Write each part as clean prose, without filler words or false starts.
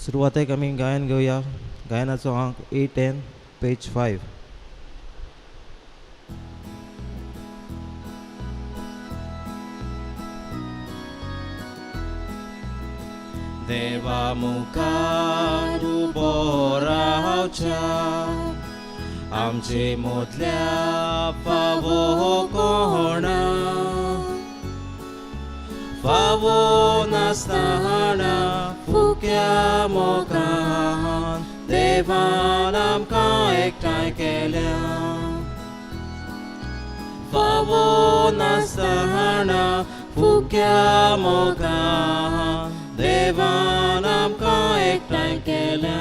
सुरवातेक आमी गायन घेवया. गायनाचो अंक A10 पेज 5. देवा मुखार उबो रावच्या आमचे मोदल्या फावो कोणा फावो नासतना फुक्या मोगान देवान आमकां एकठांय केल्या फावो नासतना फुक्या मोगान देवान आमकां एकठांय केल्या.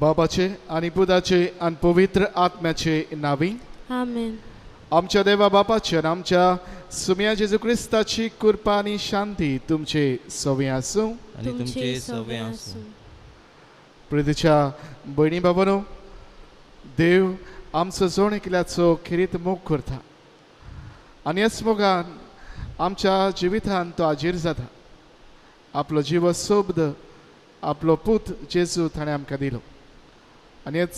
बाबाचे आनी पुताचे आनी पवित्र आत्म्याचे नावी. आमेन. आमच्या देवा बापाचे आनी आमच्या सुम्या जेजू क्रिस्ताची कृपा आनी शांती तुमचे सवे आसूं आनी तुमचे सवे आसूं. प्रितीच्या भयणी बाबानो, देव आमचो जोण केल्याचो खिरीत मोग करता आनी ह्याच मोगान आमच्या जिवितान तो हाजीर जाता. आपलो जिव सोबद आपलो पूत जेजू ताणें आमकां दिलो आनी हेच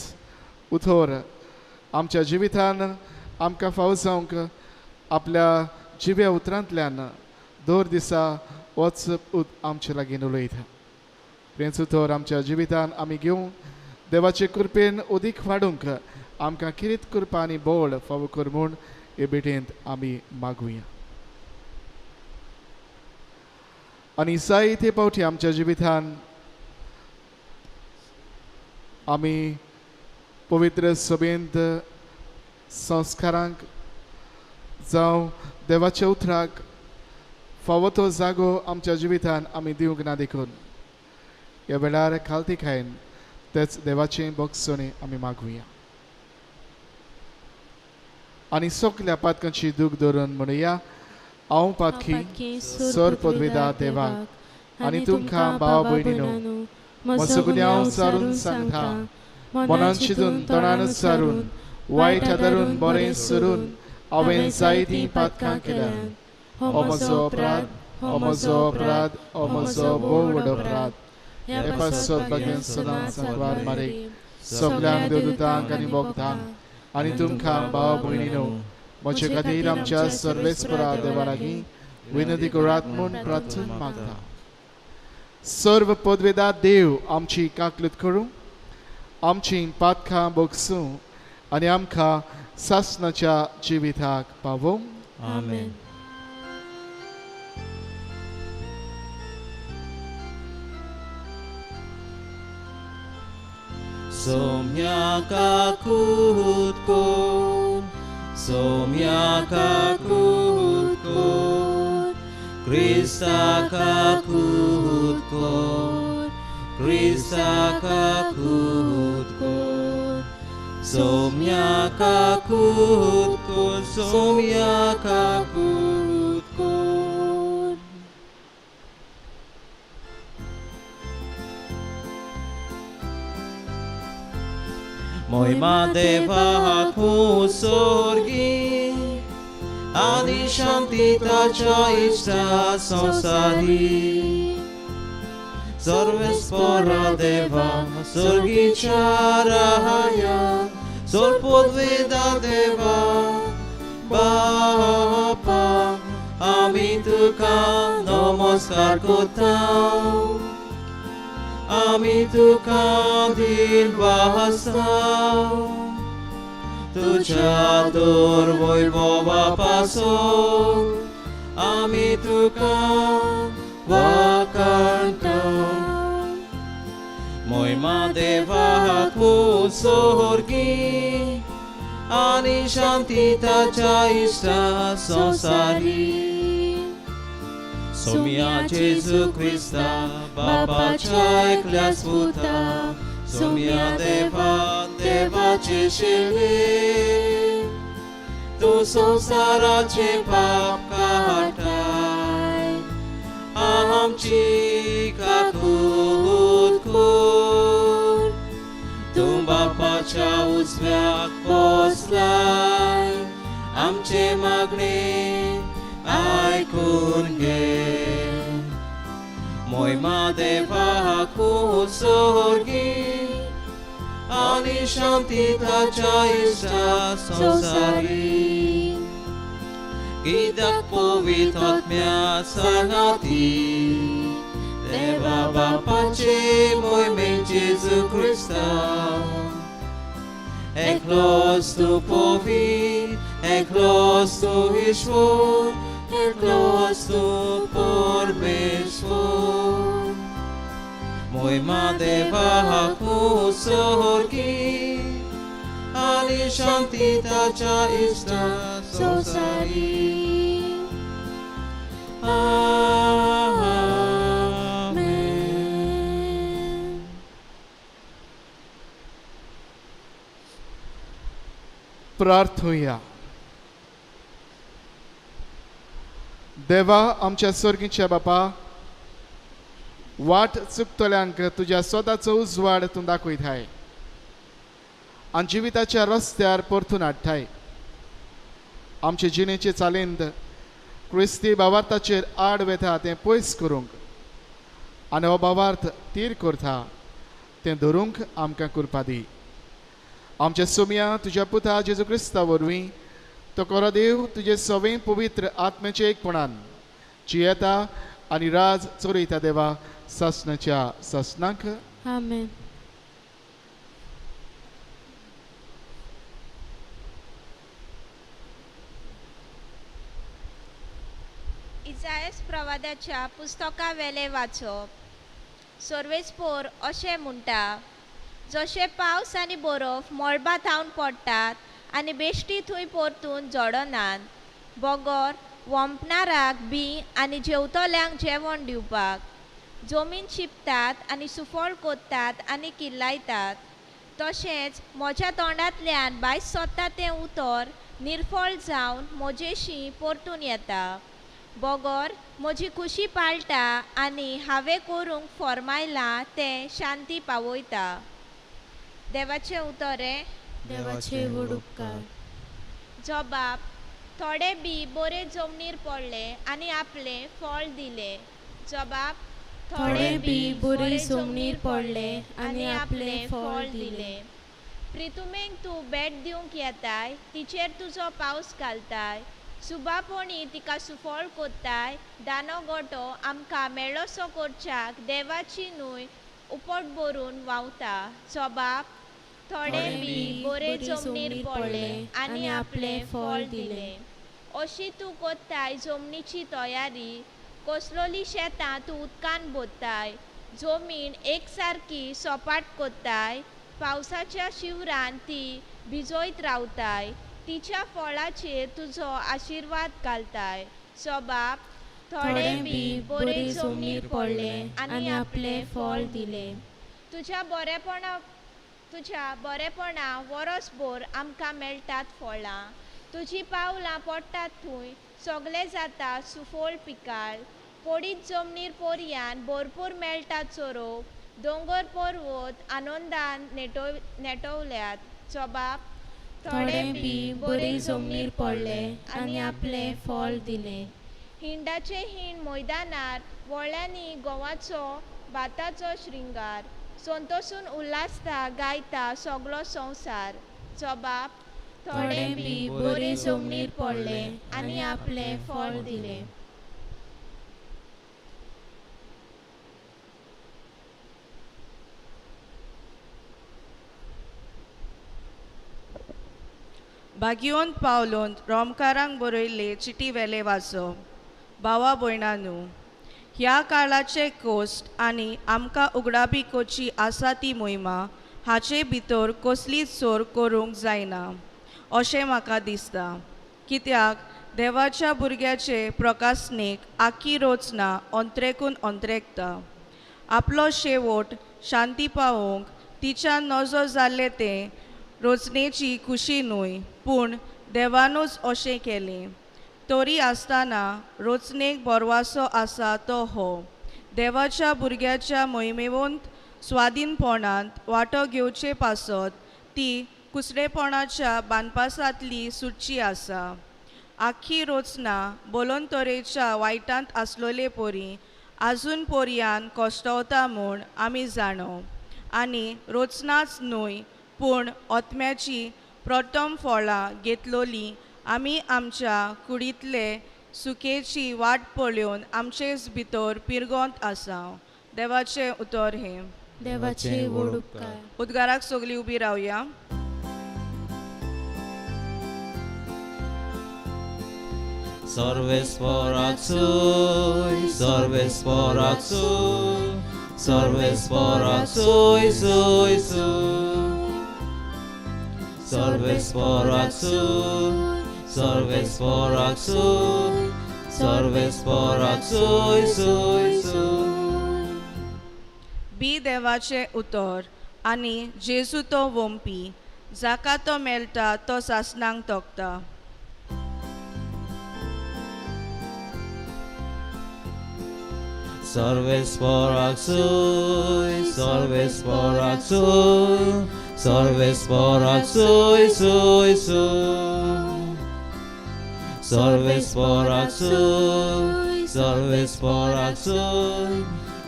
उथोर आमच्या जिवितान आमकां फावो जावंक आपल्या जिव्या उतरांतल्यान दर दिसा होच आमचे लागीं उलयता. हेच उतर आमच्या जिवितान आमी घेवन देवाचे कृपेन उदीक वाडूंक आमकां किरीत कृपा आनी बोळ फावो कर म्हूण हे भेटेंत आमी मागुया. आनी जायते पावटी आमच्या जिवितान आमी पवित्र सभेंत संस्कारांक जावं देवाच्या उतराक फावो तो जागो आमच्या जिवितान आमी दिवंक ना देखून ह्या वेळार खालतीकायेन तेच देवाचें बोगसोने आमी मागुया. आनी सगल्या पातकांची दूख धरून म्हणुया. हांव पातकी सोर पदवेदा देवाक आनी तुमकां भाव भयणीनो म्हजो गुन्यांव हांव सारून सांगता. मनान चिंतून तोंडान सारून वायट आदारून बरें सरून हांवें जायतीं पातकां केल्यात. हो म्हजो अपराध, हो म्हजो अपराध, हो म्हजो भोव व्हड अपराध. हे पासत बागेन सदांच सांगवार मारीक सगल्यांक देवदूतांक आनी भक्तांक आनी तुमकां भाव भयणीनो म्हजे खातीर आमच्या सर्वेस्परा देवा लागीं विनंती करात म्हूण प्रार्थना मागता. सर्व पदवेदा देव आमची काकलूत करूं, आमची पातकां बोगसूं आनी आमकां सासणाच्या जिविताक पावों. आमेन. सोम्याका कूद कोन, सोम्याका कूद कोन, क्रिस्ताका कूद कोन, क्रिस्ताका कूद कोन. सोम्याका कूद कोन, सोम्याका कूद कोन. Moima devac sorgi Adi shantita chaista sansari Sorvespora deva sorgi charahaya Sor podveda deva Bapa Ami tuka namaskar kotam आमी तुका दिन वाहस्ताव तुझ्या दोर वैभवा पासून आमी तुका वाकांता. मोहिमा देवाक सोर्गी आनी शांती ताच्या इश्टा संसारी सोम्या जेजू क्रिस्ता बापाच्या एकल्याच पुता सोम्या देवा देवाचे शेले तू संसाराचे पाप काटाय आमची काकूत कोर तू बापाच्या उजव्याक पोसलाय आमचे मागणे ऐकून घे. महिमा देवाक उत्सर्गी आणि शांती ताच्या इष्टा संसारी. कित्याक पवित्र आत्म्या सांगाती देवा बापाचे मोहिमेन जेजू क्रिस्ता. एकलोच तू पवित्र, एकलोच तू ईश्वर, एकलोच तू परमेश्वर. महिमा देवाक उत्सर्गी आणि शांती ताच्या इष्टा संसारी. प्रार्थूया. देवा आमच्या स्वर्गीच्या बापा, वाट चुकतल्यांक तुझ्या स्वताचो उजवाड तूं दाखयताय आनी जिविताच्या रस्त्यार परतून हाडटाय. आमचे जिणेचे चालींत क्रिस्ती भावार्थाचेर आड वेता तें पयस करूंक आनी हो भावार्थ तीर करता तें धरूंक आमकां कृपा दी. आमच्या सुमया तुज्या पुता जेजू क्रिस्ता वरवीं तो कोरो देव तुजे सवें पवित्र आत्म्याचे एकपणान जियेता आनी राज चोरयता देवा ससनाच्या ससनाक. आमेन. इसायास प्रवादाच्या पुस्तका वेले वाचप. सर्वेस्पोर अशें म्हणटा, जशे पावस आनी बरफ मळबा थावन पडटात आनी बेश्टी थंय परतून जडनात, बोगोर वंपणाराक बी आनी जेवतल्यांक जेवण दिवपाक. जमीन शिंपतात आनी सुफळ कोत्तात आनी किल्लायतात, तशेंच म्हज्या तोंडांतल्यान भायर सोदता तें उतर निर्फळ जावन म्हजेशी परतून येता. बोगोर म्हजी खुशी पाळटा आनी हांवें करूंक फरमायलां तें शांती पावयता. देवाचें उतरें. देवाचे व्हड उपकार. जबाब. थोडे बी बरे जमनीर पडले आनी आपले फळ दिले. जबाब. थोडे बी बरे जमनीर पडले आनी आपले फळ दिले. प्रितुमेक तूं भेट दिवंक येताय, तिचेर तुजो पावस घालताय. सुबापोणी तिका सुफळ कोत्ताय. दानो गोटो आमकां मेळोसो करच्याक देवाची न्हंय उपट भरून व्हांवता. जबाब. थोडे बी बरे जमनीर पडले आनी आपले फळ दिले. अशी तूं कोत्ताय जमनीची तयारी. कसलोली शेतां तूं उदकान बोत्ताय. जमीन एक सारकी सपाट कोत्ताय. पावसाच्या शिवरान ती भिजोयत रावताय. तिच्या फळाचेर तुजो आशिर्वाद घालताय. जबाब. थोडे बी बरे जमनीर पडले आनी आपले फळ दिले. तुज्या बरेपणा वरसभर आमकां मेळटात फळां. तुजी पावलां पडटात थंय सगळे जाता सुफळ पिकाळ. पडीत जमनीर पर्यान भरपूर मेळटा चोरोवप. दोंगर पर्वत आनंदान नेटवल्यात. जबाब. थोडे बी बरे जमनीर पडले आनी आपले फळ दिले. हिंडाचे हिंड मैदानार व्हडल्यांनी गोवाचो भाताचो श्रिंगार. संतोसून उल्हासता गायता सगळो संवसार. जबाब. थोडे बी बरे जमनीर पडले आनी आपले फळ दिले. भाग्योंत पावलोंत रोमकारांक बरयल्ले चिटी वेले वाचप. भावा भयणांनो, ह्या काळाचे कोस्ट आनी आमकां उगडापिकोची आसा ती मोहिमा हाचे भितर कसलीच चोर करूंक जायना अशें म्हाका दिसता. कित्याक देवाच्या भुरग्याचे प्रकाशनेक आख्खी रोचना अंतरेकून अंतरेकता. आपलो शेवट शांती पावोवंक तिच्या नजो जाल्ले तें रोचनेची खुशी न्हय, पूण देवानूच अशें केलें. तरी आसतना रोचनेक बोरवासो आसा तो हो: देवाच्या भुरग्याच्या मोहिमेवंत स्वाधीनपणांत वांटो घेवचे पासत ती कुसडेपणाच्या बानपासांतली सुटची आसा. आख्खी रोचना बोलोन तोरेच्या वायटांत आसलोले पोरी आजून पोरयान कोश्टवता म्हूण आमी जाणो आनी रोचनाच न्हय पूण ओतम्याची प्रथम फळां घेतलोली आमी आमच्या कुडींतले सुकेची वाट पळोवन आमचेच भितर पिरगोंत आसा. देवाचे उतर हे. देवाचे व्हड उपकार. उद्गाराक सगळीं उबी रावया. सर्वेस्पराक सोय, सर्वेस्पराक सोय, सर्वेस्पराक सोय, सोय, सोय. सर्वेस्पराक सोय, सर्वेस्पराक सोय, सर्वेस्पराक सोय, सोय, सोय. बी देवाचे उतर आनी जेजू तो वोंपी जाका तो मेळटा तो सासणांक तोखता. सर्वेस्पराक सोय, सर्वेस्पराक सोय, सर्वेस्पराक सोय, सोय, सोय. सर्वेस्पराक सोय, सर्वेस्पराक सोय,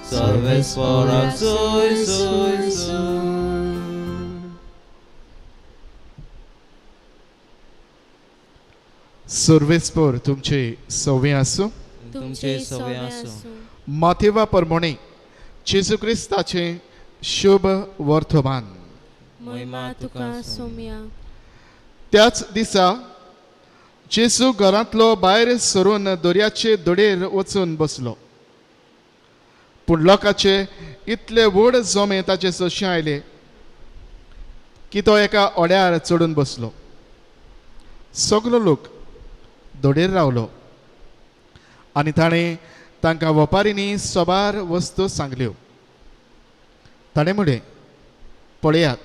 सर्वेस्पराक सोय, सोय, सोय. सर्वेस्पर तुमचे सवे आसूं. तुमचे सवे आसूं. माथेवा परमोणे जेजू क्रिस्ताचे शुभ वर्तमान. महिमा तुका सोम्या. त्याच दिसा जेजू घरांतलो भायर सरून दर्याचे दडेर वचून बसलो. पूण लोकांचे इतले व्हड जोमे ताचे सोशी आयले की तो एका ओड्यार चडून बसलो. सगलो लोक दडेर रावलो आनी ताणें तांकां वेपारींनी सोबार वस्तू सांगल्यो. ताणें म्हणलें, पळयात,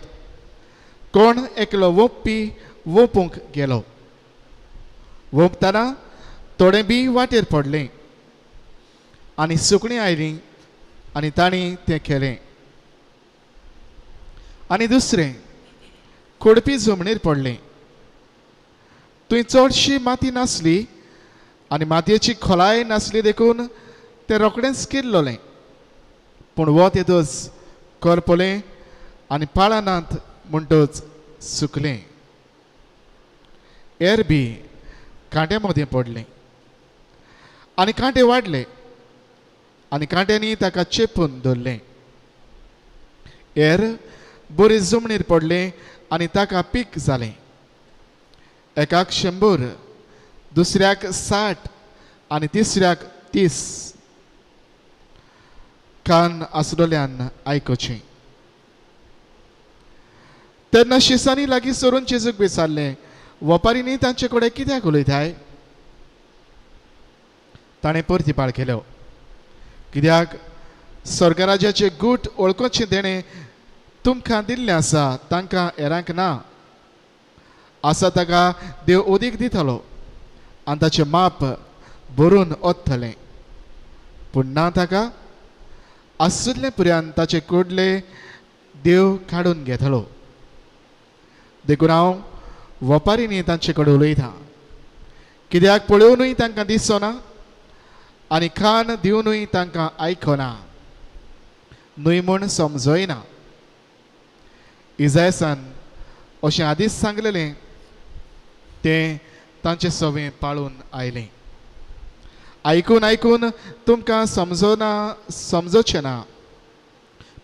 कोण एकलो वोंपपी वोंपूंक गेलो. वोंपतना थोडें बी वाटेर पडलें आनी सुकणीं आयलीं आनी तांणी तें केलें. आनी दुसरें खोडपी जमनीर पडलें. थंय चडशी माती नासली आनी मातयेची खोलाय नासली देखून तें रोखडेंच किल्लोलें. पूण वो तेतूच करपलें आनी पाळनांत म्हणटच सुकलें. एर बी कांट्या मदें पडलें आनी कांटे वाडले आनी कांट्यांनी ताका चेपून धरलें. एर बरी जमनीर पडलें आनी ताका पीक जालें. एकाक 100, दुसऱ्याक 60 आनी तिसऱ्याक 30. कान आसलोल्यान आयकुचें. तेन्ना शिसांनी लागीं सरून जेजूक विचारलें, वेपारींनी तांचे कडेन कित्याक उलयताय? ताणें परतिपाळ केलो, कित्याक स्वर्गराज्याचे गूट वळखुचें देणें तुमकां दिल्लें आसा तांकां हेरांक ना. आसा ताका देव ओदीक दितलो आनी ताचें माप भरून ओंत्तलें. पूण ना ताका आसुल्ले पुर्यान ताचे कुडले देव काडून घेतलो. देखून हांव वेपारींनी तांचे कडेन उलयतां, कित्याक पळोवनूय तांकां दिसना आनी कान दिवनूय तांकां आयकना, न्हय म्हूण समजयना. इजायासान अशें आदींच सांगलेलें तें तांचे सवें पाळून आयलें. आयकून आयकून तुमकां समजोचें ना,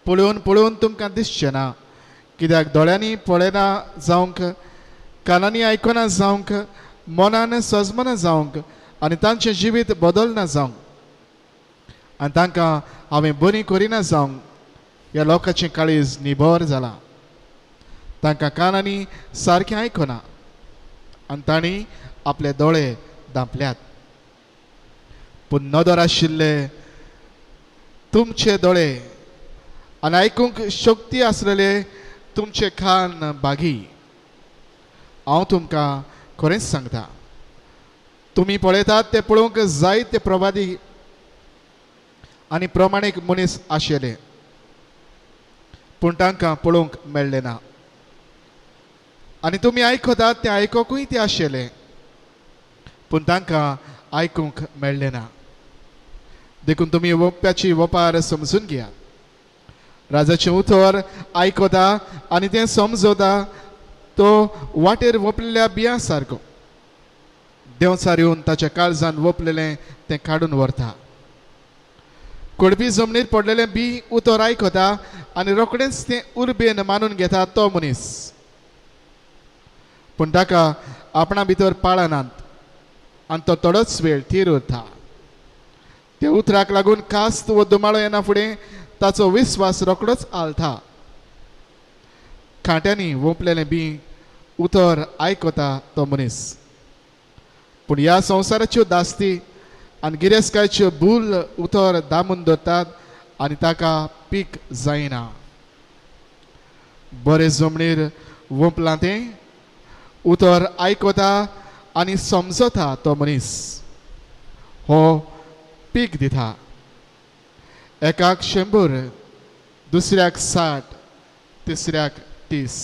पळोवन पळोवन तुमकां दिसचें ना. कित्याक दोळ्यांनी पळयना जावंक, कानांनी आयकना जावंक, मनान सजमना जावंक आनी तांचें जिवीत बदलना जावंक आनी तांकां हांवें बरीं करिना जावंक ह्या लोकांचें काळीज निबोर जालां. तांकां कानांनी सारकें आयकना आनी तांणी आपले दोळे धांपल्यात. पूण नदर आशिल्ले तुमचे दोळे आनी आयकूंक शक्ती आसलेले तुमचे कान बागी. हांव तुमकां खरेंच सांगता, तुमी पळयतात ते पळोवंक जायते प्रवादी आनी प्रमाणीक मनीस आशिल्ले, पूण तांकां पळोवंक मेळ्ळें ना. आनी तुमी आयकतात ते आयकोकूय ते आशिल्ले, पूण तांकां आयकूंक मेळ्ळें ना. देखून तुमी ओंप्याची वपार समजून घेयात. राजाचें उतर आयकता आनी तें समजता तो वाटेर ओपलेल्या बियां सारको. देंवचार येवन ताच्या काळजान ओपलेलें तें काडून व्हरता. कडबी जमनीर पडलेलें बी उतर आयकता आनी रोखडेंच तें उर्बेन मानून घेता तो मनीस. पूण ताका आपणा भितर पाळनात आनी तो थोडोच वेळ थीर उरता. त्या उतराक लागून कास्त वो दुमाळो येना फुडें ताचो विस्वास रोखडोच आलता. खांट्यांनी ओंपलेलें बी उतर आयकता तो मनीस. पूण ह्या संवसाराच्यो दास्ती आनी गिरेस्कायच्यो भूल उतर दामून दवरतात आनी ताका पीक जायना. बरे जमनीर ओंपलां तें उतर आयकता आनी समजता तो मनीस. हो पीक दिता. एकाक 100, दुसऱ्याक 60, तिसऱ्याक 30.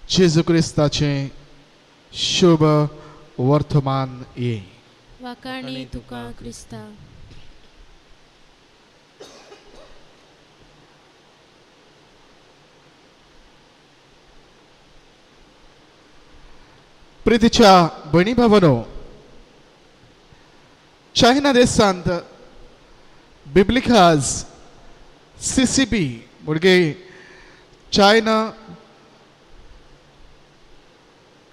जेजू क्रिस्ताचें शुभ वर्तमान ये. वाकाणी तुका क्रिस्ता. प्रितीच्या भयणी भावांनो, चायना देशांत बिब्लिकाज CCB म्हणजे चायना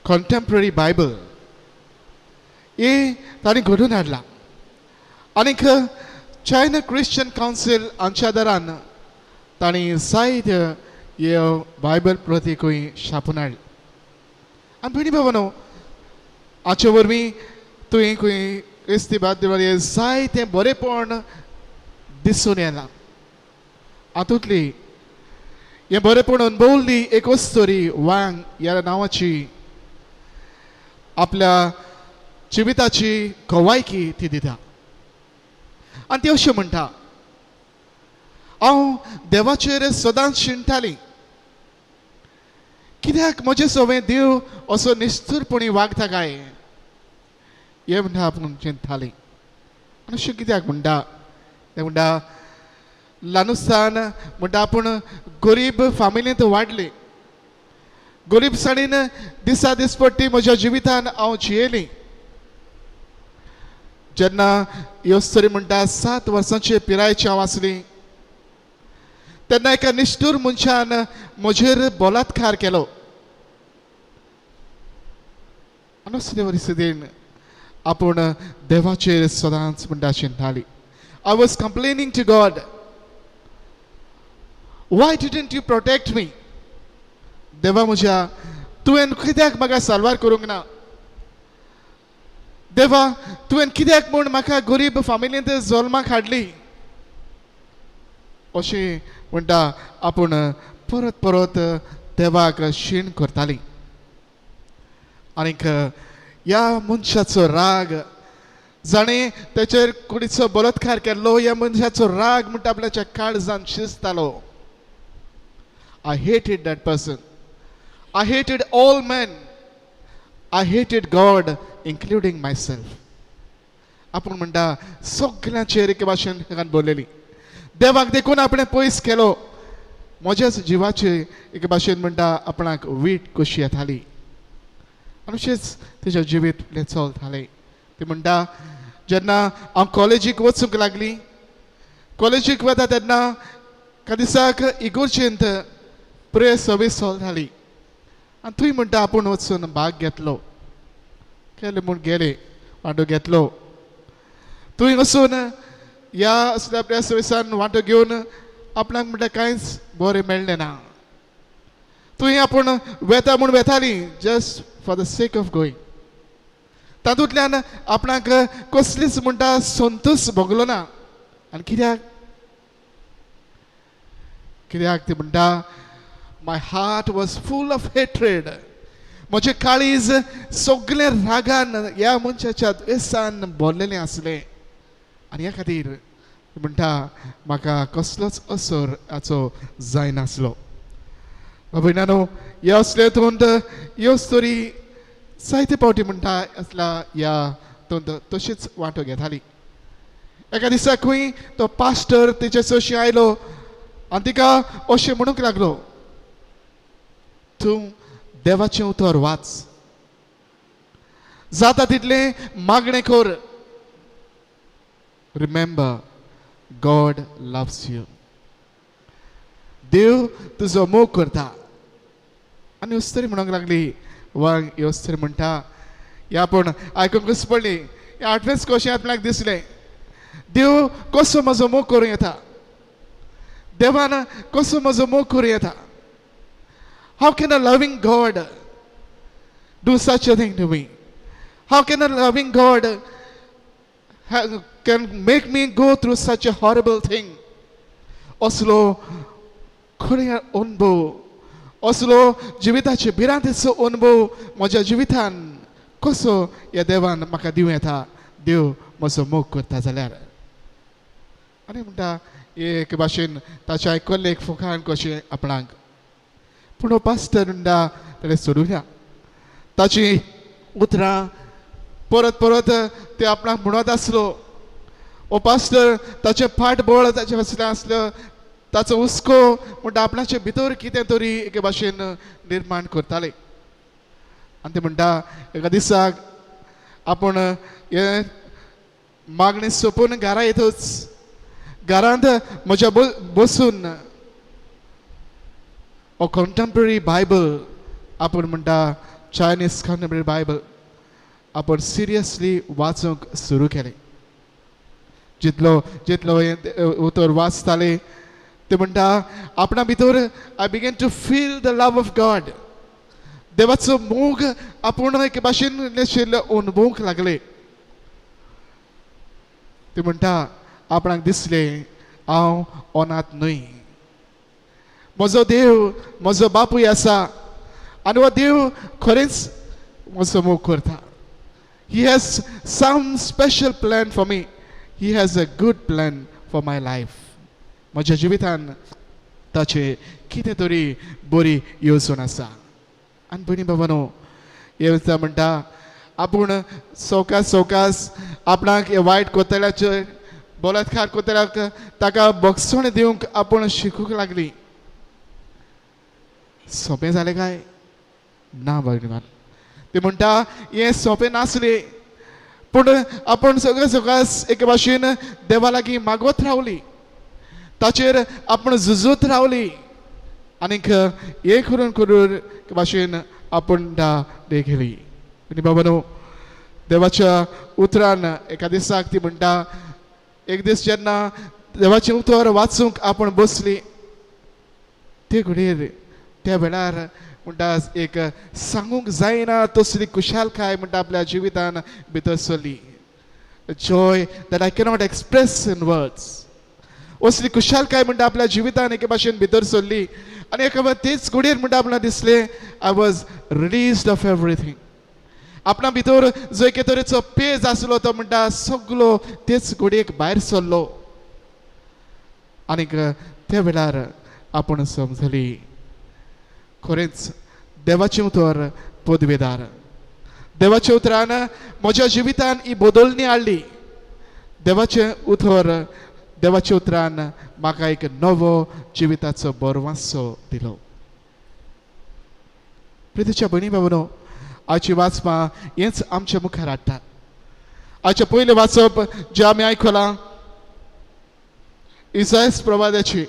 कॉन्टेम्पररी बायबल हे तांणी घडून हाडला. आनीक चायना क्रिश्चन कावन्सील हांच्या दारान तांणी जायत्यो ह्यो बायबल प्रतीकूय छापून हाडली. आनी भयणी भावांनो, हाचे वरवीं तुवें खंय क्रिस्ती बाद्देवारी जायतें बरेपण दिसून येना. हातूंतली हें बरेपण अनुभवल्ली एक वस्तोरी वांग ह्या नांवाची आपल्या जिविताची कवायकी ती दिता. आनी ती अशें म्हणटा, हांव देवाचेर सदांच शिंणटालीं. कित्याक म्हजें सवें देव असो निस्तूरपणी वागता काय हें म्हणटा आपूण चिंततालीं. आनी अशें कित्याक म्हणटा तें म्हणटा, ल्हानूसतान म्हणटा आपूण गरीब फामिलींत वाडली. गरीबसाणीन दिसा दिसपट्टी म्हज्या जिवितान हांव जियेलीं. जेन्ना ह्यो तरी म्हणटा 7 वर्सांचे पिरायेची हांव आसली तेन्ना एका निश्ठूर मनशान म्हजेर बलात्कार केलो. आनी असले परिस्थितीन आपूण देवाचेर सदांच म्हणटा चिंताली. I was complaining to God, why didn't you protect me? देवा म्हज्या तुवें कित्याक म्हाका साल्वार करूंक ना? देवा तुवें कित्याक म्हूण म्हाका गरीब फामिलींत जल्माक हाडली? अशें म्हणटा आपूण परत परत देवाक शीण करताली. आनीक ह्या मनशाचो राग, जाणें तेचेर कुडीचो बलात्कार केल्लो, ह्या मनशाचो राग म्हणटा आपल्याच्या काळजान शिजतालो. I hated that person. I hated all men. I hated God, including myself. आपूण म्हणटा सगळ्यांचेर एके भाशेन बोललेली. देवाक देखून आपणें पयस केलो. म्हज्याच जिवाचे एके भाशेन म्हणटा आपणाक वीट कशी येताली. आनी अशेंच तेजें जिवीत चलतालें. ती म्हणटा जेन्ना हांव कॉलेजीक वचूंक लागली, कॉलेजीक वता तेन्ना एका दिसाक इगोर्जेंत प्रे सर्वीस चलताली. आनी थंय म्हणटा आपूण वचून भाग घेतलो. केले म्हूण गेले, वांटो घेतलो. थंय वचून ह्या असल्या प्रे सर्विसान वांटो घेवन आपणाक म्हणटा कांयच बरें मेळ्ळें ना. थंय आपूण वेता म्हूण वेताली just for the sake of going. तातूंतल्यान आपणाक कसलीच म्हणटा संतोश भोगलो ना. आनी कित्याक ती म्हणटा my heart was full of hatred. म्हजें काळीज सगळें रागान ह्या मनशाच्या द्वेसान भरलेलें आसलें. आनी ह्या खातीर म्हणटा म्हाका कसलोच असर हाचो जायनासलो. भयणानो ह्या असले तोंड ह्यो स्टोरी जायते पावटी म्हणटा असला ह्या तोंड तशीच वांटो घेताली एका दिसा खंय तो पास्टर तेचे सोशी आयलो आनी तिका अशें म्हणूंक लागलो तूं देवाचें उतर वाच जाता तितलें मागणें कर रिमेंबर गॉड लव्स यू देव तुजो मोग करता आनी अस्तरी म्हणूंक लागली वांग ह्यो अस्तरी म्हणटा हे आपूण आयकूंक कशी पडली हे आठवेच कशें आपल्याक दिसलें देव कसो म्हजो मोग करूं येता देवान कसो म्हजो मोग करूं येता how can a loving God do such a thing to me how can a loving God can make me go through such a horrible thing असलो खरे अनुभव असलो जिविताचे भिरांतीचो अनुभव म्हज्या जिवितान कसो ह्या देवान म्हाका दिवं येता देव म्हजो मोग करता जाल्यार आनी म्हणटा एक भाशेन ताचे आयकल्लें एक फुकान कशें आपणाक पूण हो पास्टर म्हणटा ताणें सोडूना ताची उतरां परत परत ते आपणाक म्हणत आसलो हो पास्टर ताचें फाटबळ ताचे फाटल्यान आसलो ताचो हुस्को म्हणटा आपणाचे भितर कितें तरी एके भाशेन निर्माण करताले आनी ते म्हणटा एका दिसाक आपूण हे मागणी सोंपोवन घरा येतच घरांत म्हज्या बसून हो कंटेम्पररी बायबल आपूण म्हणटा चायनीज कंटेम्पररी बायबल आपूण सिरियसली वाचूंक सुरू केलें जितलो जितलो उतर वाचताले ते म्हणटा आपणा भितर I begin to feel the love of God देवाचो मोग आपूण एक भाशेन अनुभवूंक लागले ते म्हणटा आपणाक दिसलें हांव अनाथ न्हय म्हजो देव म्हजो बापूय आसा आनी हो देव खरेंच म्हजो मोग करता he has some special plan for me he has a good plan for my life म्हज्या जिवितान ताचे कितें तरी बरी येवजण आसा आनी भयणी बाबानो हे म्हणटा आपूण सवकास आपणाक हे वायट कोतऱ्याचे बलात्कार कोतऱ्याक ताका बक्षण दिवंक आपूण शिकूंक लागली सोंपें जालें काय ना भयणी ते म्हणटा हें सोंपें नासलें पूण आपूण सवकास एके भाशेन देवा लागीं मागवत रावली ताचेर आपूण झुजत रावली आनीक हे करून करून भाशेन आपूण गेली आनी बाबानो देवाच्या उतरान एका दिसाक ती म्हणटा एक दीस जेन्ना देवाचें उतर वाचूंक आपूण बसली ते घडयेर त्या वेळार म्हणटा एक सांगूंक जायना तसली खुशालकाय म्हणटा आपल्या जिवितान भितर सरली Joy that I cannot express in words असली खुशालकाय म्हणटा आपल्या जिवितान एके भाशेन भितर सरली आनी एका तेच घडयेर म्हणटा आपणाक दिसलें I was released of everything आपणा भितर जो एके तरेचो पेज आसलो तो म्हणटा सगलो तेच घडयेक भायर सरलो आनीक त्या वेळार आपूण समजली खरेंच देवाचें उतर पदवेदार देवाच्या उतरान म्हज्या जिवितान ही बदलणी हाडली देवाचें उतर देवाच्या उतरान म्हाका एक नवो जिविताचो बरवासो दिलो प्रितीच्या भयणी बाबानो आयची वाचपां हेंच आमच्या मुखार हाडटात आयचें पयलें वाचप जें आमी आयकलां इसायास प्रवाद्याची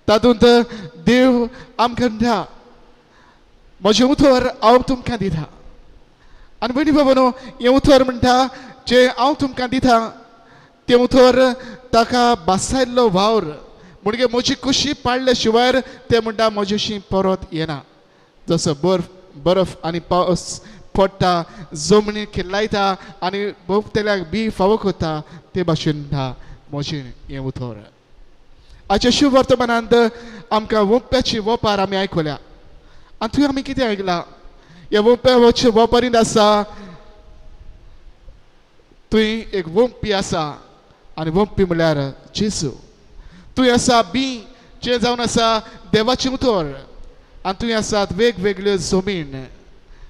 तातूंत देव आमकां म्हणटा म्हजें उतर हांव तुमकां दिता आनी भयणी बाबानो हें उतर म्हणटा जें हांव तुमकां दिता तें उतर ताका बासायल्लो वावर म्हणजे म्हजी कुशी पाडले शिवाय ते म्हणटा म्हजेशी परत येना जसो बर्फ आनी पावस पडटा जमनीक लायता आनी भोवतेल्याक बी फावो करता ते भाशेन म्हणटा म्हजें हें उतर आयच्या शुभ वर्तमानांत आमकां वोंप्याची वोपार आमी आयकल्या आनी थंय आमी कितें आयकलां हे वोंप्याचे वोपारींत आसा थंय एक वोंपी आसा आनी वोंपी म्हळ्यार जेजू थंय आसा बी जें जावन आसा देवाचें उतर आनी तुवें आसात वेगवेगळ्यो जमीन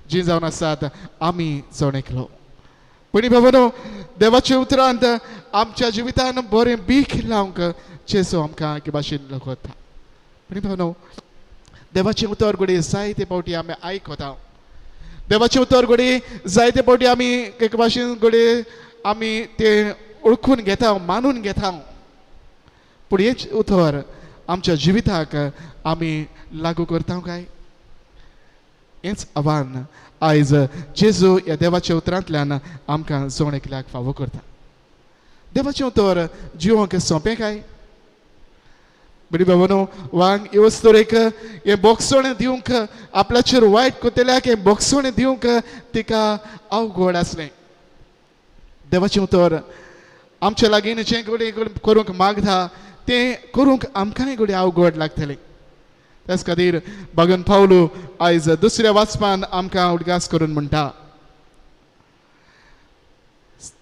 जी जावन आसात आमी जावन एकलो. पण बाबानो देवाच्या उतरांत आमच्या जिवितान बरें बीख लावंक जेजू आमकां के भाशेन लोकता. पण बाबानो देवाचें उतर घडी जायते फावटी आमी आयकता. देवाचें उतर घडी जायते फावटी आमी एके भाशेन घडी आमी तें ओळखून घेता मानून घेता. पूण हेच उतर आमच्या जिविताक आमी लागू करता काय हेच आव्हान आयज जेजू ह्या देवाच्या उतरांतल्यान आमकां जवण एकल्याक फावो करता. देवाचें उतर जिवोंक सोंपें काय बरी बाबानो वांग हे वस्तोरेक हे बोगसोण दिवंक आपल्याचेर वायट कोतेल्याक हे बोगसोण दिवंक तिका अवघड आसलें. देवाचें उतर आमच्या लागीं जें घडी करूंक मागता तें करूंक आमकांय घडी अवघड लागतलें. त्याच खातीर भगवान पावलो आयज दुसऱ्या वाचपान आमकां उदगास करून म्हणटा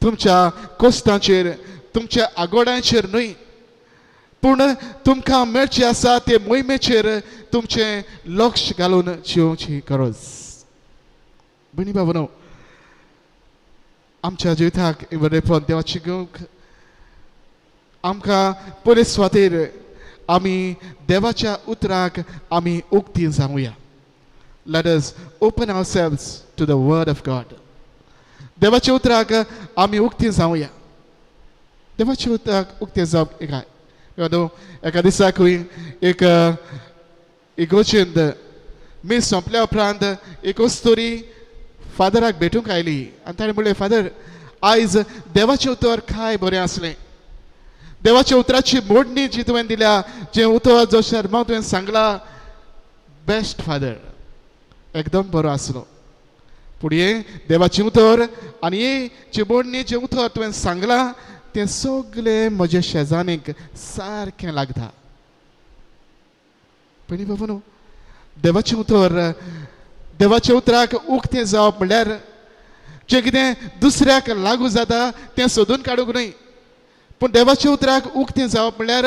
तुमच्या कोस्तांचेर तुमच्या आगोडांचेर न्हय पूण तुमकां मेळचें आसा ते मोहिमेचेर तुमचें लक्ष घालून जिवची गरज. भयणी बाबनो आमच्या जिविताक बरेपण देवाची घेवंक आमकां पयले सुवातेर आमी देवाच्या उतराक आमी उक्ती जावया. Let us open ourselves to the word of God. देवाच्या उतराक आमी उक्ती जावया. देवाच्या उतराक उक्ती जावप काय एका दिसाकूय एक इगोचेंत मी सोंपल्या उपरांत एक वस्तोरी फादराक भेटूंक आयली आनी ताणें म्हणलें फादर आयज देवाचें उतर काय बरें आसलें. देवाच्या उतराची मोडणी जी तुवें दिल्या जें उतर जो शर्मा तुवें सांगला बेस्ट फादर एकदम बरो आसलो. पूण हे देवाचें उतर आनी हे जी मोडणी जें उतर तुवें सांगलां तें सगळें म्हज्या शेजानीक सारकें लागता. पण बाबा देवाचें उतर देवाच्या उतराक उक्तें जावप म्हणल्यार जें कितें दुसऱ्याक लागू जाता तें सोदून काडूंक न्हय पूण देवाच्या उतराक उक्तें जावप म्हणल्यार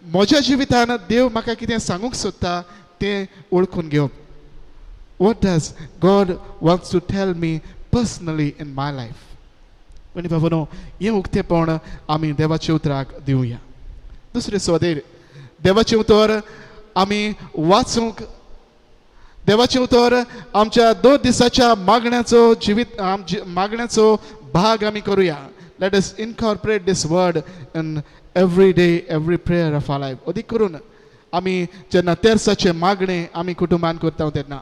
म्हज्या जिवितान देव म्हाका कितें सांगूंक सोदता तें ओळखून घेवप. What does God wants to tell me personally in my life. पण बाबा हें उक्तेपण आमी देवाच्या उतराक दिवया. दुसरे सुवातेर देवाचें उतर आमी वाचूंक देवाचें उतर आमच्या 2 दिसाच्या मागण्याचो मागण्याचो भाग आमी करुया. Let us incorporate this word in every day every prayer of our life. अदीक करून आमी जेन्ना तेर्साचें मागणें आमी कुटुंबान करता तेन्ना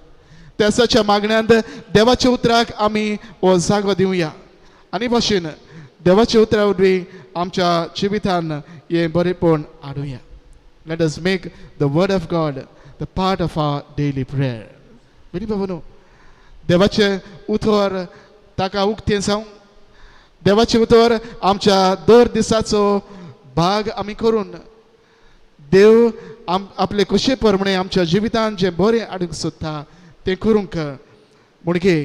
तेर्साच्या मागण्यांत देवाच्या उतराक आमी हो जागो दिवया. आनी भाशेन देवाच्या उतरा वरवीं आमच्या जिवितान हें बरेपण हाडुया. Let us make the word of God the part of our daily prayer. बरी बाबा देवाचें उतर ताका उक्तें जावं देवाचें उतर आमच्या दर दिसाचो भाग आमी करून देव आपले कशे प्रमाणे आमच्या जिवितान जें बरें हाडूंक सोदता तें करूंक म्हणजे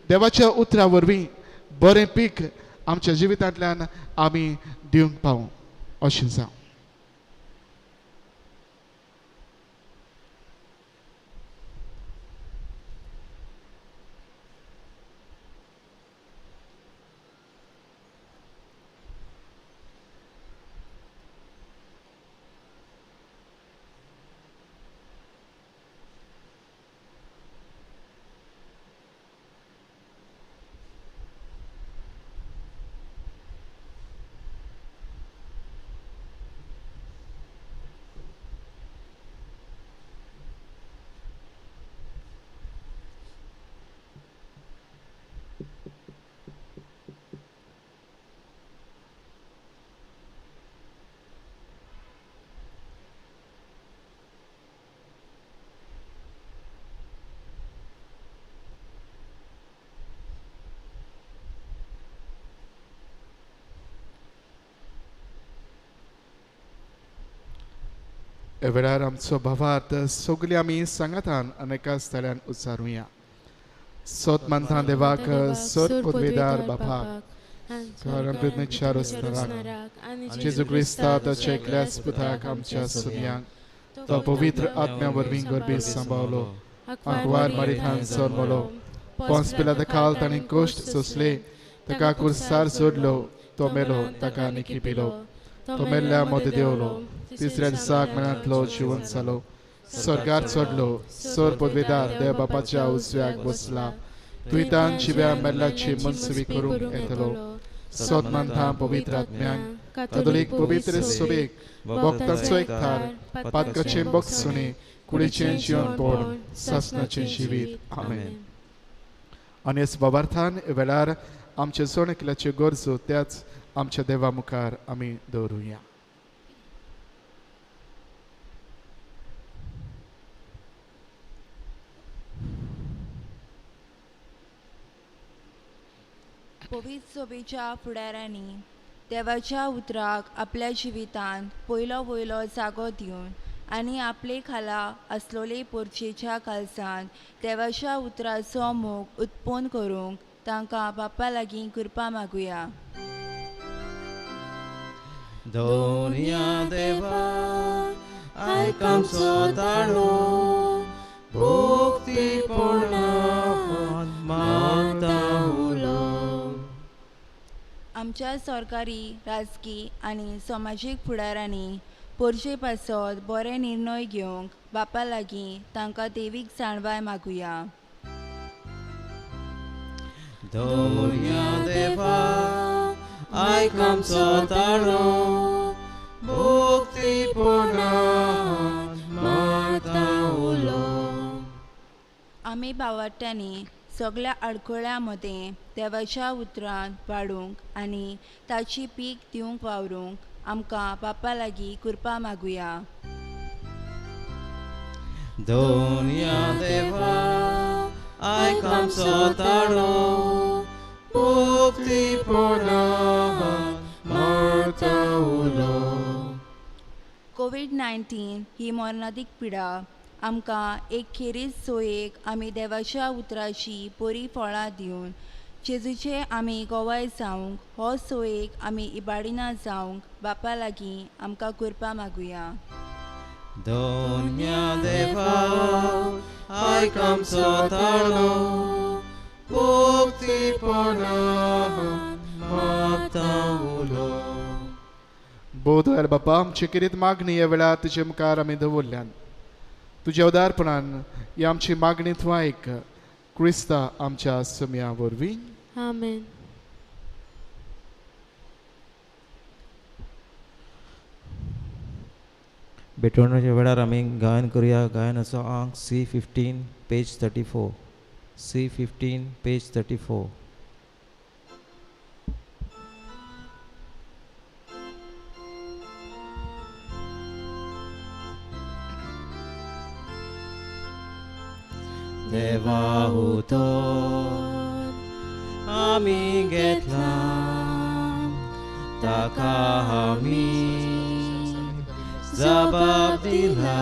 देवाच्या उतरा वरवीं बरें पीक आमच्या जिवितांतल्यान आमी दिवंक पावूं अशें जावं. ह्या वेळार आमचो भावार्थ सगळीं आमी सांगातान अनेका स्थळान उच्चारुया. सोत मानता देवाक सोत पदवेदार बापाक जेजू क्रिस्ता ताच्या एकल्याच पुताक आमच्या सुमयांक तो पवित्र आत्म्या वरवीं गरबीस सांबाळलो आंकवार मारिथान सोरमलो पोंस पिलाताखाल ताणें कोश्ट सोंसले ताका कुर्सार सोडलो तो मेलो ताका निखिपिलो तो मेल्ल्या मोती देवलो तिसऱ्या दिसाक मनांतलो जिवन जालो स्वर्गार चडलो सोर पदवीदार देव बापाच्या उजव्याक बसला तुयतान शिव्या मेल्ल्याची मनसुबी करूंक येतलो सोद मानता पवित्र आत्म्यांक कातोलीक पवित्र सभेक भक्तांचो एकठार पातकाचें बक्षुनी कुडीचें जिवन पोड सासणाचें जिवीत आमेन. आनी ह्या बाबार्थान वेळार आमचे सोणकिल्याच्यो गरजो त्याच आमच्या देवा मुखार आमी दवरुया. पवित्र सभेच्या फुडाऱ्यांनी देवाच्या उतराक आपल्या जिवितांत पयलो वयलो जागो दिवन आनी आपले खाला आसलोले पोरचेच्या काळजांत देवाच्या उतराचो मोग उत्पन्न करूंक तांकां बापा लागीं कृपा मागुया. दोनिया देवा आयक आमचो ताळो भक्तीपूर्ण मागता उलो. आमच्या सरकारी राजकी आनी समाजीक फुडाऱ्यांनी पोरचे पासत बरे निर्णय घेवंक बापा लागीं तांकां देवीक जाणवाय मागुया. दोनिया देवा आयक आमचो ताळो भक्तीपूर्ण मागता उलो. आमी भावार्थ्यांनी सगळ्या आडखळ्यां मदें देवाच्या उतरांत वाडूंक आनी ताची पीक दिवंक वावरूंक आमकां बापा लागीं कृपा मागुया. दोनिया देवा आयक आमचो ताळो भक्तीपूर्ण मागता उलो. कोविड-19 ही मरणादीक पिडा आमकां एक खेरीज सोयेक आमी देवाच्या उतराची बरी फळां दिवन जेजूचे आमी गोवाय जावंक हो सोयेक आमी इबाडिना जावंक बापा लागीं आमकां कृपा मागुया. दोनिया देवा आयक आमचो ताळो भक्तीपूर्ण मागता उलो. बोधर बापा आमची किरीत मागणी ह्या वेळार तुजे मुखार आमी दवरल्यान तुज्या उदारपणान ही आमची मागणी तूं आयक क्रिस्ता आमच्या समिया वरवीं. आमेन. बेटोणाच्या वेळार आमी गायन करुया. गायनाचो अंक C15 पेज 34. C15 page 34. देवा उतर आमी घेतला ताका आमी जबाब दिला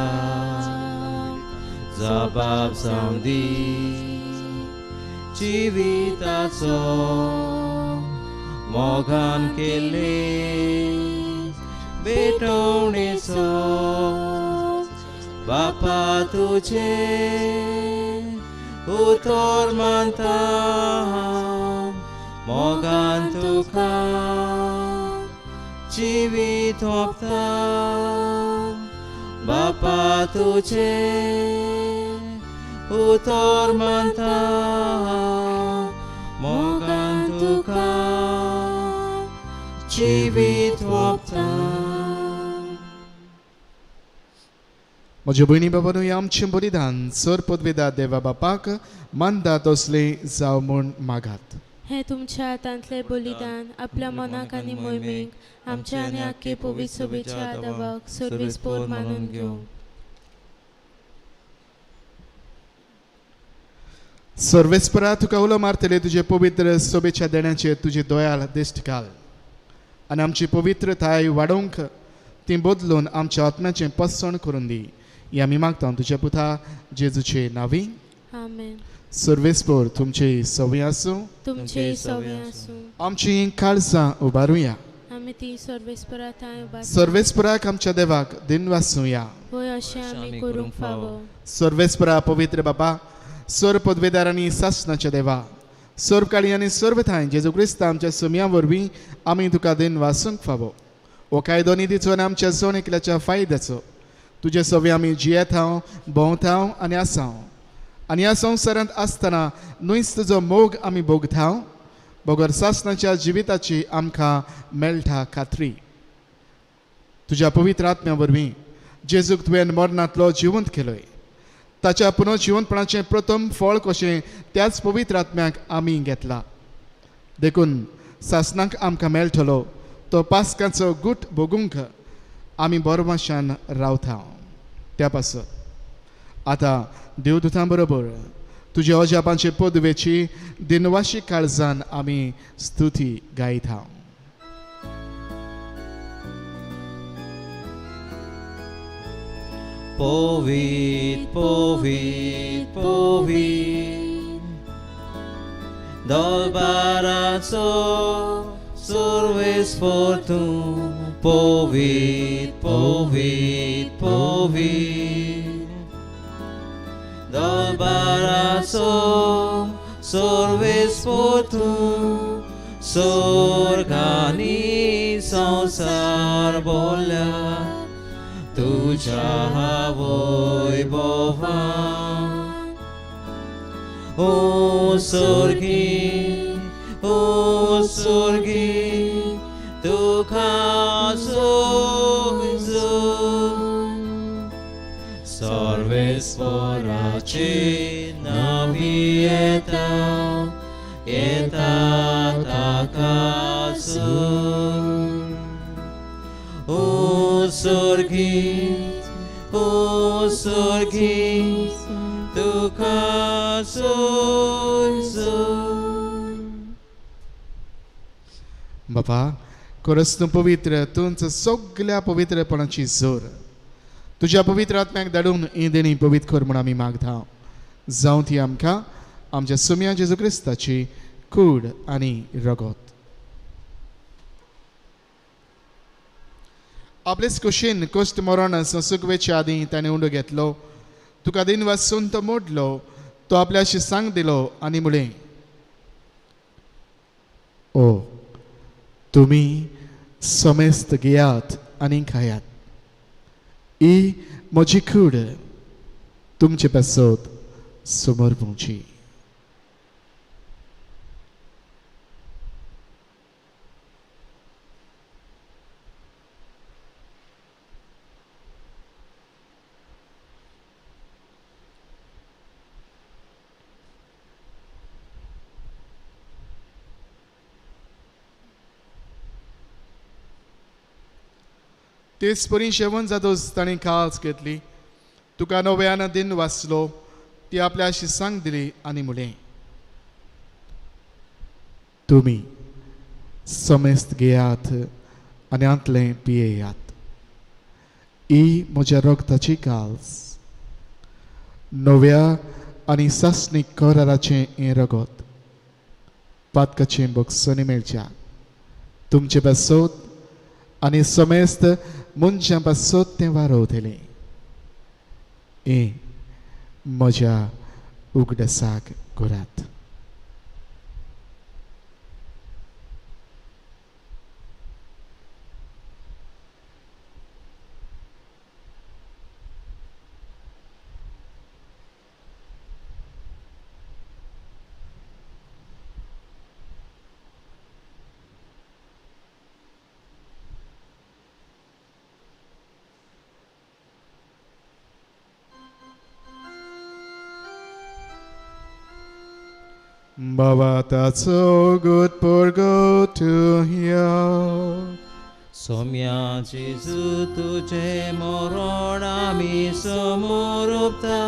जबाब जावन दी जिविताचो मोगान केले बेटवणेचो बापा तुजे उतर मानता मोगान तुका जिवीत ओंपता बापा तुजे उतर मानता मोगान तुका जिवीत ओंपता. म्हज्या भयणी बाबानू ह्या आमचें बलिदान सर पदवेदार देवा बापाक मानदात असले जावं म्हूण मागात. हे तुमच्या हातांतले बलिदान आपल्या मनाक आनी मोहिमेक आमच्या आनी आख्खे पवित्र सभेच्या आदावाक सर्वेस्पोर मानून घेवंक. सर्वेस्परा तुका उलो मारतले तुजे पवित्र सभेच्या देण्याचेर तुजे दोयाल दिश्ट घाल आनी आमची पवित्रताय वाडोवंक ती बदलून आमच्या आत्म्याचें पसण करून दी. ही आमी मागता तुज्या पुता जेजूचे नांवी. आमेन. सर्वेस्पोर तुमची सवय आसूं तुमचे सवय आसूं. आमची काळजां उबारुया. आमी ती सर्वेस्परा थंय उबा सर्वेस्पराक आमच्या देवाक दिन वासूया. वय अशें आमी करूंक फावो. सर्वेस्परा पवित्र बाबा, सर्व पदवेदार आनी सासणाच्या देवा, सर्व काळी आनी सर्व थाय जेजू क्रिस्त आमच्या सुमया वरवीं आमी तुका दिन वासूंक फावो. हो कायदो निधीचो आनी आमच्या सोन एकल्याच्या फायद्याचो तुजे सवे आमी जियेत हांव, भोंवतांव आनी आसांव. आनी ह्या संवसारांत आसतना नुयस तुजो मोग आमी भोगतांव. बगर सासणाच्या जिविताची आमकां मेळटा खात्री. तुज्या पवित्र आत्म्या वरवीं जेजूक तुवें मरणांतलो जिवंत केलोय. ताच्या पुनर्जिवंतपणाचें प्रथम फळ कशें त्याच पवित्र आत्म्याक आमी घेतला. देखून सासणाक आमकां मेळटलो तो पास्काचो गूट भोगूंक आमी बोरमाशान रावता. त्या पासत आतां देवदूतां बरोबर तुज्या अजापांचे पदवेची दिनवाशी काळजान आमी स्तुती गायता. Povit, povit, povit, dolbaraco, surves fortum, povit, povit, povit, dolbaraco, surves fortum, sorgani संसार बोल्या तुझ्या वैभवान. ओ स्वर्गी तुका सर्वेस्वराचे नावी येता ताका O sorgi, तुका बापा खरंच तूं पवित्र, तुमचं सगळ्या पवित्रपणाची जोर तुझ्या पवित्र आत्म्याक धाडून ही देणी पवित्र कर म्हूण आमी मागता. जावं ती आमकां आमच्या सुम्या जेजू क्रिस्ताची कूड आनी रगत. आपलेच कुशीन कश्ट मरण सुकवेच्या आदीं ताणें उंडो घेतलो. तुका दिन वाचून तो मोडलो. तो आपल्याशी सांग दिलो आनी म्हळें, ओ तुमी समेस्त घेयात आनी खायात. ही म्हजी कूड तुमचे पासत समोर पोवची. तेच परी शेवण जातोच ताणें काळज घेतली. तुका नव्यान दिन वाचलो. ती आपल्याशी सांग दिली आनी म्हळें, तुमी समेस्त घेयात आनी आंतलें पियेयात. ही म्हज्या रगताची काळज, नव्या आनी सासणीक कराराचें हें रगत पातकाचें भोगसोनी मेळच्या तुमचे पासत आनी समेस्त मनशां पासत तें वारोवतलें. हें म्हज्या उगडासाक करात. Baba taco good porgo to hear. Saumya जेजू तुझे मरण आमी समोर उपता.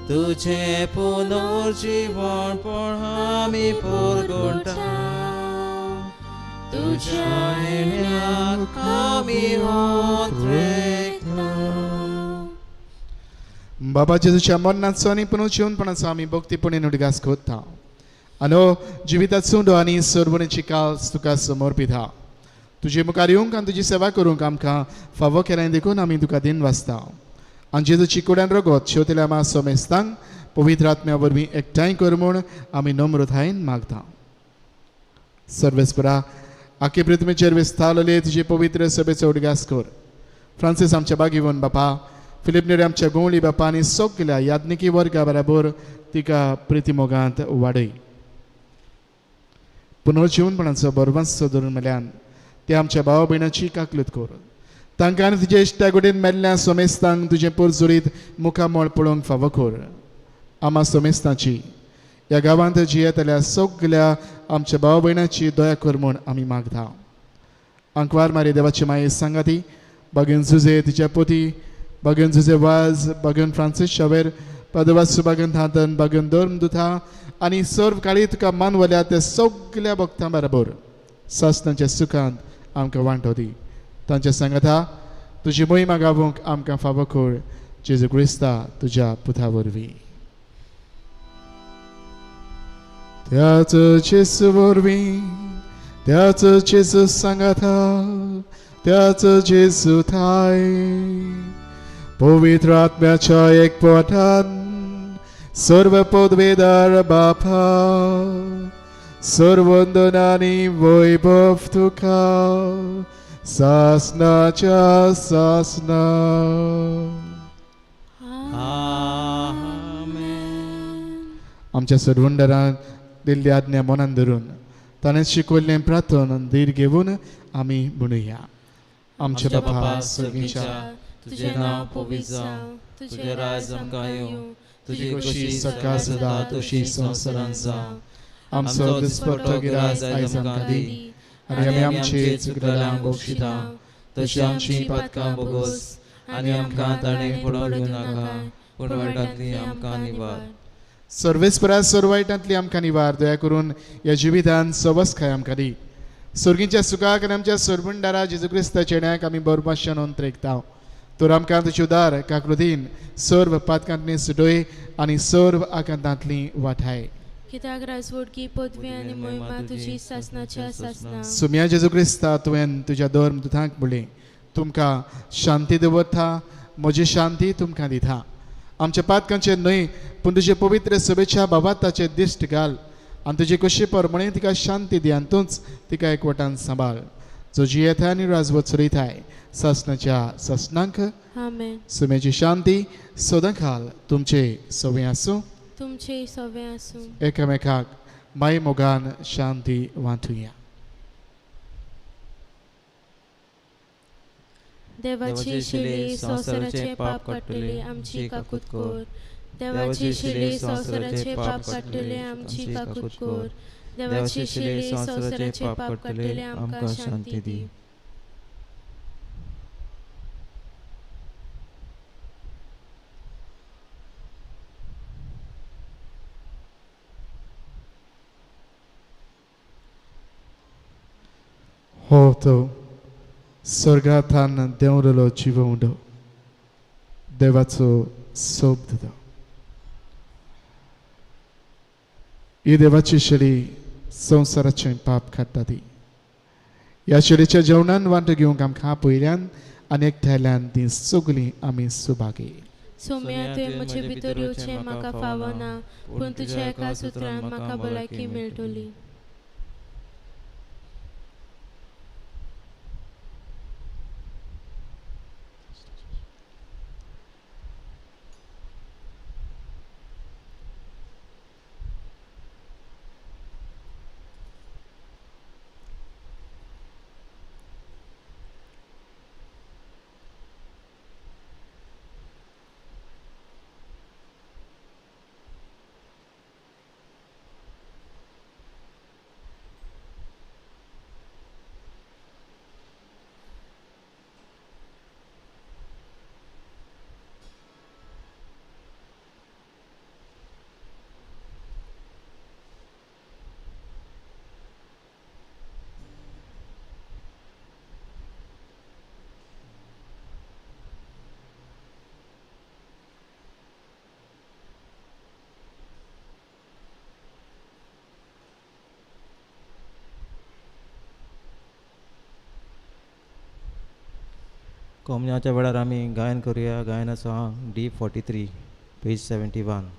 तुझे पुनर्जीवनपण आमी परगटा. तुझ्या येण्याक आमी होत्रेकता. बाबा जेजूच्या मरणाचो आनी पुनर्जीवनपणाचो आमी भक्तीपणेन उडगास करता. आनी जिविताचो आनी सोडवणेची काळज तुका समर्पिता. तुजे मुखार येवंक आनी तुजी सेवा करूंक आमकां फावो केल्याय देखून आमी तुका दिन वाचता आनी जेजूची कुड्यान रगत शेवतल्या मा सोमेस्तांक पवित्र आत्म्या वरवीं एकठांय कर म्हूण आमी नम्रतायेन मागता. सर्वेस्परा आख्खे पृथ्वीचेर विस्तारलेले तुजे पवित्र सभेचो उडगास कर. फ्रांसीस आमच्या बागीवन बापा, फिलिप नेरे आमच्या गोवळी बापा आनी सगल्या याज्ञिकी वर्गा बराबर तिका प्रितीमोगांत वाडय. पुनर्जीवनपणाचो बरवंस धरून मेल्यान ते आमच्या भावा भयणाची काकलूत कर. तांकां आनी तुजे इश्टा कडेन मेल्ल्या सोमेस्तांक तुजें परजुरीत मुखामोळ पळोवंक फावो कर. आमा सोमेस्तांची ह्या गांवांत जियेतल्या सगल्या आमच्या भावा भयणाची दया कर म्हूण आमी मागता. अंकवार मारी देवाची माये सांगाती बागेन झुजे तिच्या पोती, बागेन झुजे वाज, बागेन फ्रांसीस शावेर, पदवासू बागेन थांतन, बागेन धर्म दुथा आनी सर्व काळी तुका मानवल्या त्या सगल्या भक्तां बरोबर सासणाच्या सुखांत आमकां वांटो दी. तांच्या सांगाता तुजी मोहिमा गावूंक आमकां फावो कर. जेजू क्रिस्ता तुज्या पुता वरवीं. त्याच जेजू वरवीं, त्याच जेजू सांगाता, त्याच जेजू थाय पवित्र आत्म्याच्या एकपठान सर्व पदवेदार बापा, सर्व वंदनानी वैभव तुका सासनाच्या सासना. आमच्या सर्वंडरांक दिल्ली आज्ञा मनान धरून ताणें शिकवल्लें प्रार्थन धीर घेवन आमी म्हणुया. आमच्या बापा सर्गीच्या, तुझें नांव पवित्र जावं, तुझें राज आमकां येवं, तुजी कशी सकाळ सदा तशी संवसारांत जावं. आमचो दिसपट्टो गिराय आयज आमकां दी आनी आमी आमचे चुकलेल्यांक बक्षिता तशी आमची पातकां बोगोस आनी आमकां ताणें पडोवंक दिवं नाका, पूण वायटांतली आमकां निवार. सर्वेस्परा सर्व वायटांतली आमकां निवार. दया करून ह्या जिवितांत सवस्काय आमकां दी. सुर्गीच्या सुखाक आनी आमच्या सोरबुंडारा जेजू क्रिस्ताच्या येण्याक आमी बरोबरशें नोंदरेकता. तर आमकां तुजी उदार काकृतीन सर्व पातकांतली सुटोय आनी सर्व आकांतांतली वाठाय. कित्याक राजवडकी पदवी आनी मोहिमा तुजी सासनाच्या सासना. सुम्या जेजू क्रिस्ता तुवें तुज्या धर्म दुतांक म्हणलें तुमकां शांती दवरता, म्हजी शांती तुमकां दिता. आमच्या पातकांचेर न्हय पूण तुजे पवित्र सभेच्या बाबाताचेर दिश्ट घाल आनी तुजी कशी परमणे तिका शांती दी आनी तूंच तिका एकवटान सांबाळ. जो जियेता आनी राजवट चलयताय सासनाच्या सासनांक. आमेन. सुमेची शांती सदां खाल तुमचे सवे आसूं. तुमचे सवे आसूं. एकामेकाक माय मोगान शांती वांटुया. देवाची शिली संवसाराचे पाप काडटली आमची काकूत कोर. देवाची शिली संवसाराचे पाप काडटली आमची काकूत कोर. देवाची शिली संवसाराचे पाप काडटली आमकां शांती दी. हो तो स्वर्गांतल्यान देंवलेलो जिवंड देवाचो सोब तो. ही देवाची शेळी संवसाराचें पाप काडटा ती. ह्या शेळीच्या जेवणान वांटो घेवंक आमकां पयल्यान आनी एकठांयल्यान ती सगळीं आमी सुभागी. सोम्या तुवें म्हजे भितर येवचें म्हाका फावना, पूण तुज्या एका सुत्रान म्हाका भलायकी मेळटली. कोमण्याच्या वेळार आमी गायन करूया गायनाचो सॉंग D43 पेज 71.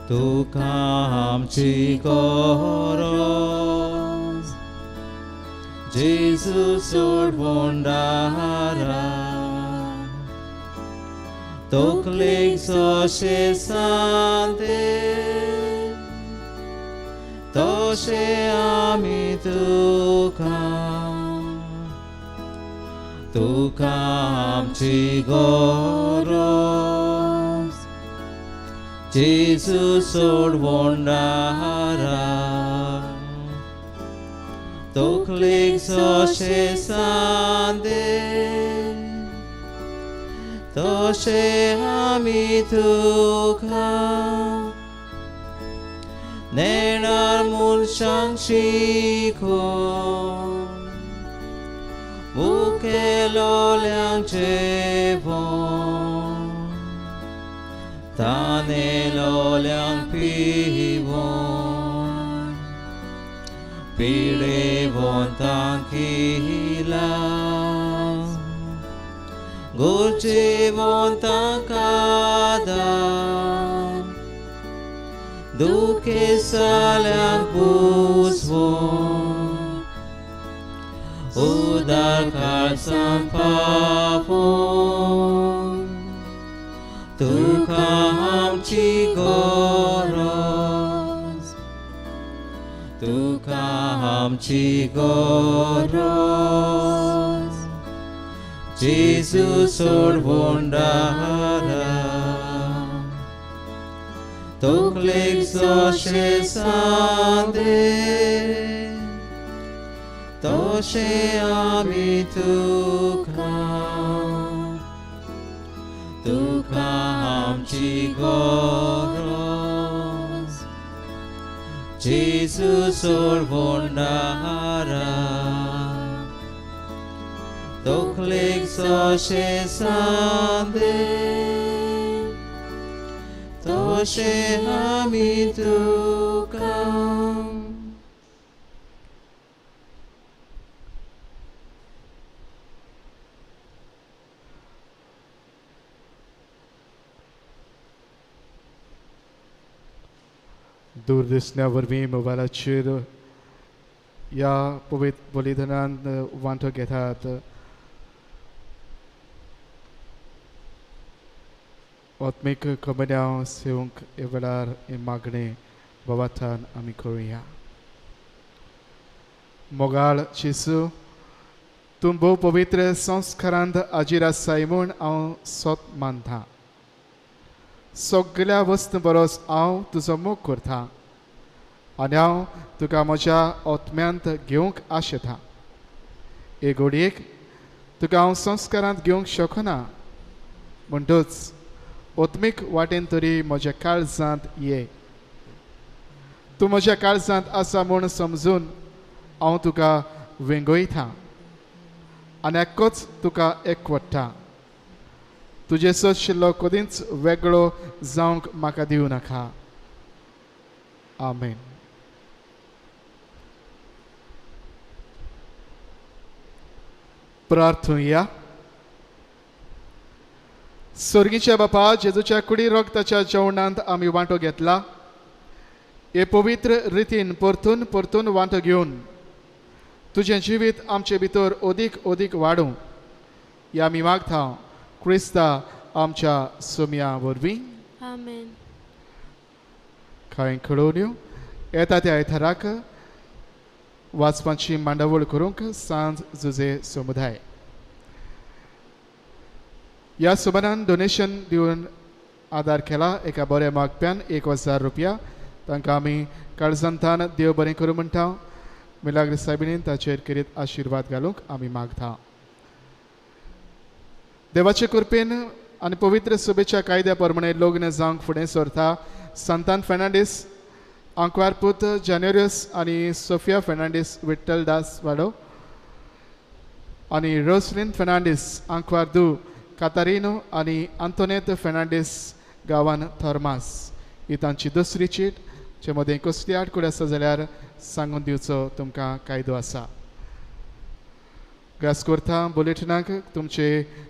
तुका आमची गरज जेजू सोडवून दारा तकलेक जशे सांदे तशे आमी तुका आमची गरज जेजू सोडवून दारा तकलेक जशे सांदे तशे आमी तुका नेणार मनशांक शिकोवन मुखेलोल्यांक जेवण तानेलोल्यांक पिवण पिडेवंतांक इलाज गोरजेवंतांक आदार दुखेसाल्यांक बुजवण उदार काळजांत पावोवन तुका आमची गरज तुका आमची गरज जेजू सोडवून दारा तकलेक जशे सांदे तशे आमी तुका आमची गरज जेजू सोडवून दारा तकलेक जशे सांदे तशे आमी तुका. दूरदर्शना वरवीं मोबायलाचेर ह्या पवित्र बलिदानांत वांटो घेतात. आत्मीक कमन्यां सेवंक हे वेळार हे मागणें बोवातान आमी करुया. मोगाळ जेजू तूं भोव पवित्र संस्कारांत हाजीर आसाय म्हूण हांव सोत मानतां. सगळ्या वस्तू बरोस हांव तुजो मोग करतां आनी हांव तुका म्हज्या आत्म्यांत घेवंक आशेतां. हे घडयेक तुका हांव संस्कारांत घेवंक शकना म्हणटूच आत्मीक वाटेन तरी म्हज्या काळजांत ये. तूं म्हज्या काळजांत आसा म्हूण समजून हांव तुका वेंगयतां आनी एक्कोच तुका एकवट्टां. तुजे सोदशिल्लो कदींच वेगळो जावंक म्हाका दिवं नाका. आमेन. प्रार्थुया. स्वर्गीच्या बापा, जेजूच्या कुडी रक्ताच्या जेवणांत आमी वांटो घेतला. हे पवित्र रितीन परतून परतून वांटो घेवन तुजें जिवीत आमचे भितर ओदीक ओदीक वाडूं हे आमी मागता क्रिस्ता आमच्या सोम्या वरवीं. आमेन. कांय कळोवण्यो येता त्या आयताराक वाचपाची मांडावळ करूंक सांज जुजे समुदाय ह्या सुमारान डोनेशन दिवन आदार केला. एका बऱ्या मागप्यान 1000 रुपया तांकां आमी काळजांतान देव बरें करूं म्हणटा. मिलाग्र साहेबीन ताचेर करीत आशिर्वाद घालूंक आमी मागता. देवाचे कृपेन आनी पवित्र सभेच्या कायद्या प्रमाणे लग्न जावंक फुडें सरता संतान फेर्नांडीस आंकवार पूत जानेरियस आनी सोफिया फेर्नांडीस विठ्ठल दास वाडो आनी रोसलिन फेर्नांडीस आंकवार दू कातारिनो आनी आंतोनेत फेर्नांडीस गांवान थॉर्मास ही तांची दुसरी चीट जे मदें कसली आडकूड आसा जाल्यार सांगून दिवचो तुमकां कायदो आसा. ग्रास करता बुलेटिनाक तुमचे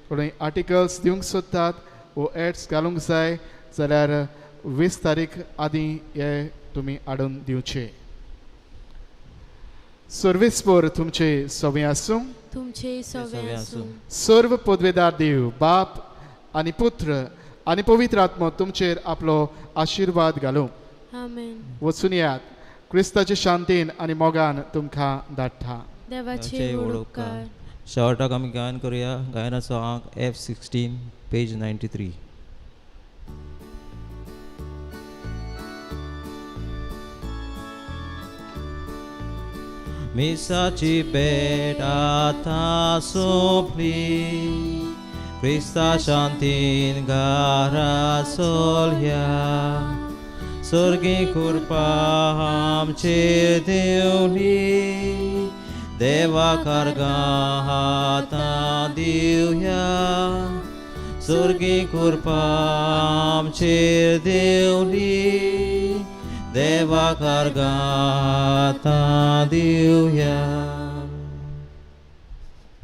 कोणूय आर्टिकल्स दिवंक सोदतात वो एड्स घालूंक जाय जाल्यार 20 तारीख आदीं हे तुमी हाडून दिवचे. सर्वीस पोर तुमचे सवय आसूं. तुमचे सवे आसूं. सर्व पदवेदार देव बाप आनी पुत्र आनी पवित्र आत्मो तुमचेर आपलो आशिर्वाद घालूं. आमेन. वचून यात क्रिस्ताचे शांतीन आनी मोगान तुमकां धाडटा. देवाचे उपकार. शेवटाक आमी गायन करुया गायनाचो अंक F16 पेज 93. मिसाची पेट आतां सोंपली क्रिस्ता शांतीन घरा सोल्या सर्गी कृपा आमचेर देवली देवा कारगा हातां दिवया सर्गी कृपा आमचेर देवली देवा कारगा हातां दिवया.